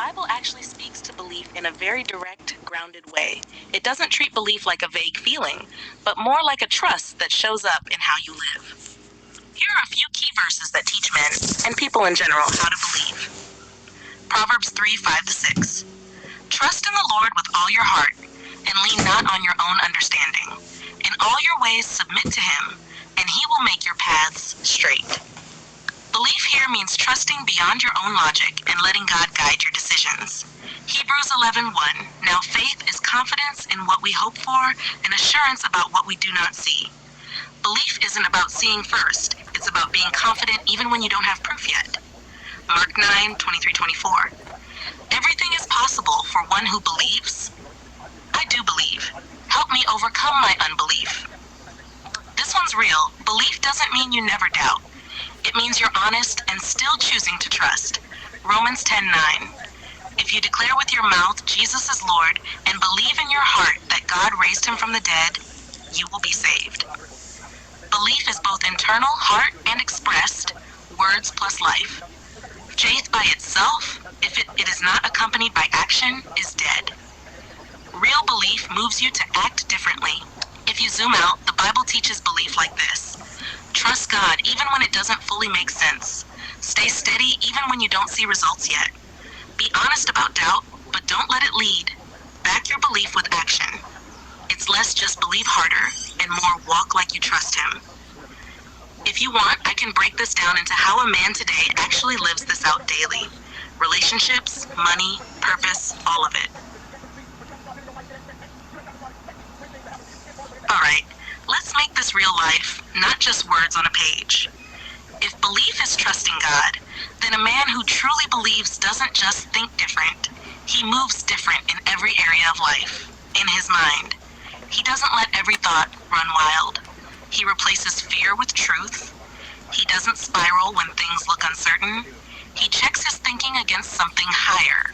Bible actually speaks to belief in a very direct, grounded way. It doesn't treat belief like a vague feeling, but more like a trust that shows up in how you live. Here are a few key verses that teach men, and people in general, how to believe. Proverbs 3:5-6. Trust in the Lord with all your heart, and lean not on your own understanding. In all your ways submit to him, and he will make your paths straight. Belief here means trusting beyond your own logic and letting God guide your decisions. Hebrews 11:1. Now faith is confidence in what we hope for and assurance about what we do not see. Belief isn't about seeing first. It's about being confident even when you don't have proof yet. Mark 9:23-24. Everything is possible for one who believes. I do believe. Help me overcome my unbelief. This one's real. Belief doesn't mean you never doubt. It means you're honest and still choosing to trust. Romans 10:9. If you declare with your mouth Jesus is Lord and believe in your heart that God raised him from the dead, you will be saved. Belief is both internal, heart, and expressed, words plus life. Faith by itself, if it is not accompanied by action, is dead. Real belief moves you to act differently. If you zoom out, the Bible teaches belief like this. Trust God even when it doesn't fully make sense. Stay steady even when you don't see results yet. Be honest about doubt, but don't let it lead. Back your belief with action. It's less just believe harder and more walk like you trust him. If you want, I can break this down into how a man today actually lives this out daily. Relationships, money, purpose, all of it. Alright, let's make this real life, not just words on a page. If belief is trusting God, then a man who truly believes doesn't just think different. He moves different in every area of life, in his mind. He doesn't let every thought run wild. He replaces fear with truth. He doesn't spiral when things look uncertain. He checks his thinking against something higher.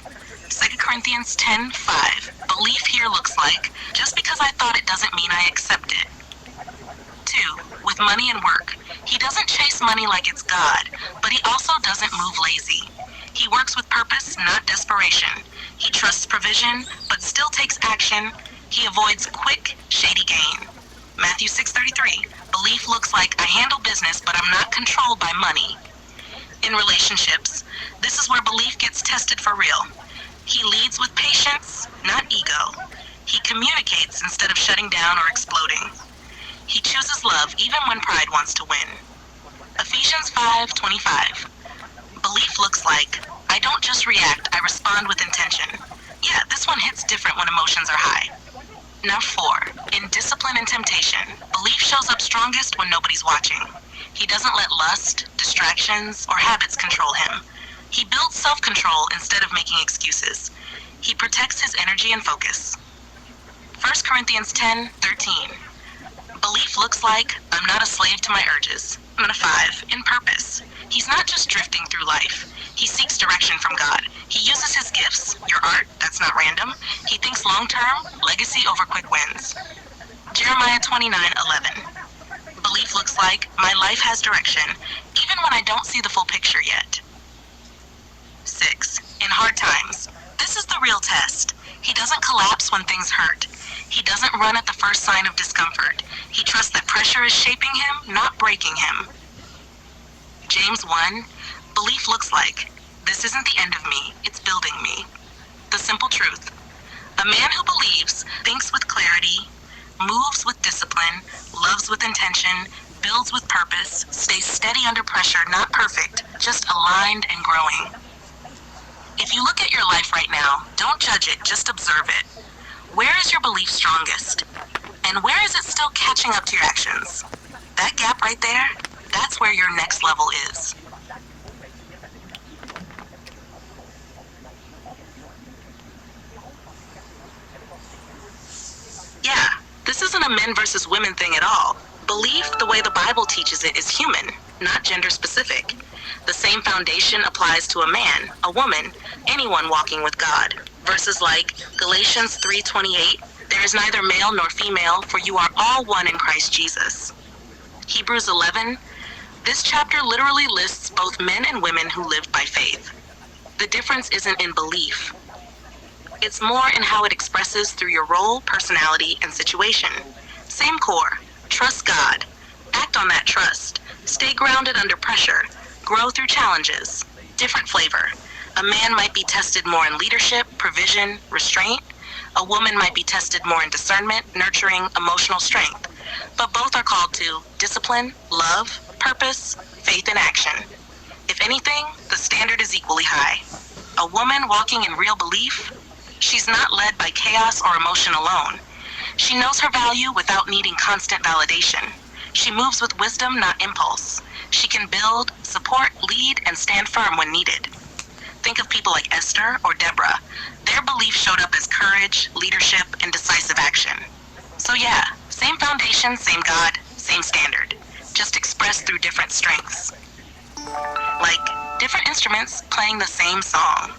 2 Corinthians 10:5. Belief here looks like, just because I thought it doesn't mean I accept it. 2. With money and work. He doesn't chase money like it's God, but he also doesn't move lazy. He works with purpose, not desperation. He trusts provision, but still takes action. He avoids quick, shady gain. Matthew 6:33. Belief looks like I handle business, but I'm not controlled by money. In relationships, this is where belief gets tested for real. He leads with patience, not ego. He communicates instead of shutting down or exploding. He chooses love even when pride wants to win. Ephesians 5:25. Belief looks like, I don't just react, I respond with intention. Yeah, this one hits different when emotions are high. Now 4. In discipline and temptation, belief shows up strongest when nobody's watching. He doesn't let lust, distractions, or habits control him. He builds self-control instead of making excuses. He protects his energy and focus. 1 Corinthians 10:13. Belief looks like, I'm not a slave to my urges. And a 5. In purpose. He's not just drifting through life. He seeks direction from God. He uses his gifts, your art, that's not random. He thinks long-term, legacy over quick wins. Jeremiah 29:11. Belief looks like, my life has direction, even when I don't see the full picture yet. 6. In hard times. This is the real test. He doesn't collapse when things hurt. He doesn't run at the first sign of discomfort. He trusts that pressure is shaping him, not breaking him. James 1. Belief looks like, this isn't the end of me, it's building me. The simple truth. A man who believes thinks with clarity, moves with discipline, loves with intention, builds with purpose, stays steady under pressure, not perfect, just aligned and growing. If you look at your life right now, don't judge it, just observe it. Where is your belief strongest? And where is it still catching up to your actions? That gap right there, that's where your next level is. Yeah, this isn't a men versus women thing at all. Belief, the way the Bible teaches it, is human, not gender specific. The same foundation applies to a man, a woman, anyone walking with God. Verses like Galatians 3:28, there is neither male nor female, for you are all one in Christ Jesus. Hebrews 11, this chapter literally lists both men and women who lived by faith. The difference isn't in belief. It's more in how it expresses through your role, personality, and situation. Same core. Trust God. Act on that trust. Stay grounded under pressure. Grow through challenges. Different flavor. A man might be tested more in leadership, provision, restraint. A woman might be tested more in discernment, nurturing, emotional strength. But both are called to discipline, love, purpose, faith, and action. If anything, the standard is equally high. A woman walking in real belief, she's not led by chaos or emotion alone. She knows her value without needing constant validation. She moves with wisdom, not impulse. She can build, support, lead, and stand firm when needed. Think of people like Esther or Deborah. Their belief showed up as courage, leadership, and decisive action. So yeah, same foundation, same God, same standard, just expressed through different strengths. Like different instruments playing the same song.